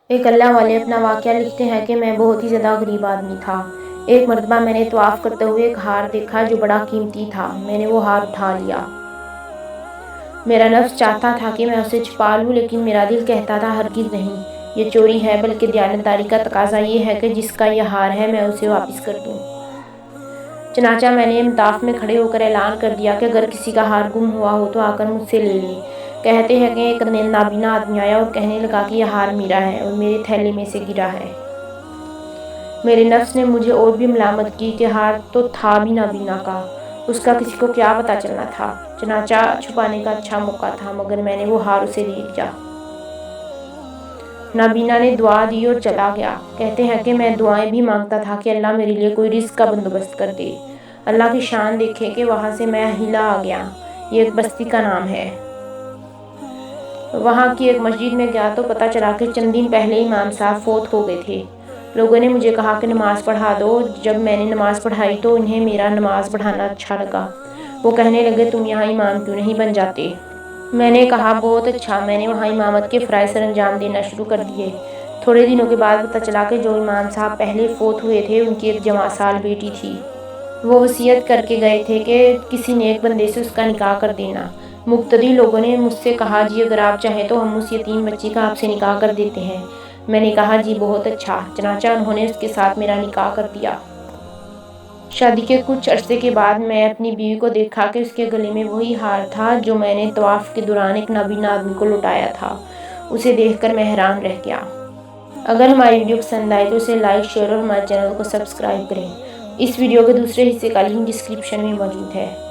ایک اللہ والے اپنا واقعہ لکھتے ہیں کہ میں بہت ہی زیادہ غریب آدمی تھا۔ ایک مرتبہ میں نے طواف کرتے ہوئے ایک ہار دیکھا جو بڑا قیمتی تھا۔ میں نے وہ ہار اٹھا لیا۔ میرا نفس چاہتا تھا کہ میں اسے چھپا لوں، لیکن میرا دل کہتا تھا ہرگز نہیں، یہ چوری ہے، بلکہ دیانتداری کا تقاضا یہ ہے کہ جس کا یہ ہار ہے میں اسے واپس کر دوں۔ چنانچہ میں نے مطاف میں کھڑے ہو کر اعلان کر دیا کہ اگر کسی کا ہار گم ہوا ہو تو آ کر مجھ سے لے لے۔ کہتے ہیں کہ ایک نابینا آدمی آیا اور کہنے لگا کہ یہ ہار میرا ہے اور میرے تھیلے میں سے گرا ہے۔ میرے نفس نے مجھے اور بھی ملامت کی کہ ہار تو تھا بھی نابینا کا، اس کا کسی کو کیا پتہ چلنا تھا، چنانچہ چھپانے کا اچھا موقع تھا، مگر میں نے وہ ہار اسے دے دیا۔ نابینا نے دعا دی اور چلا گیا۔ کہتے ہیں کہ میں دعائیں بھی مانگتا تھا کہ اللہ میرے لیے کوئی رزق کا بندوبست کر دے۔ اللہ کی شان دیکھے کہ وہاں سے میں ہلا آ گیا۔ یہ ایک بستی کا نام ہے۔ وہاں کی ایک مسجد میں گیا تو پتہ چلا کہ چند دن پہلے امام صاحب فوت ہو گئے تھے۔ لوگوں نے مجھے کہا کہ نماز پڑھا دو۔ جب میں نے نماز پڑھائی تو انہیں میرا نماز پڑھانا اچھا لگا۔ وہ کہنے لگے تم یہاں امام کیوں نہیں بن جاتے؟ میں نے کہا بہت اچھا۔ میں نے وہاں امامت کے فرائض سر انجام دینا شروع کر دیے۔ تھوڑے دنوں کے بعد پتہ چلا کہ جو امام صاحب پہلے فوت ہوئے تھے ان کی ایک جوان سال بیٹی تھی۔ وہ وصیت کر کے گئے تھے کہ کسی نیک بندے سے اس کا نکاح کر دینا۔ مقتدی لوگوں نے مجھ سے کہا جی اگر آپ چاہیں تو ہم اس یتیم بچی کا آپ سے نکاح کر دیتے ہیں۔ میں نے کہا جی بہت اچھا۔ چنانچہ انہوں نے اس کے ساتھ میرا نکاح کر دیا۔ شادی کے کچھ عرصے کے بعد میں اپنی بیوی کو دیکھا کہ اس کے گلے میں وہی ہار تھا جو میں نے طواف کے دوران ایک نابینا آدمی کو لوٹایا تھا۔ اسے دیکھ کر میں حیران رہ گیا۔ اگر ہماری ویڈیو پسند آئے تو اسے لائک، شیئر اور ہمارے چینل کو سبسکرائب کریں۔ اس ویڈیو کے دوسرے حصے کا لنک ڈسکرپشن میں موجود ہے۔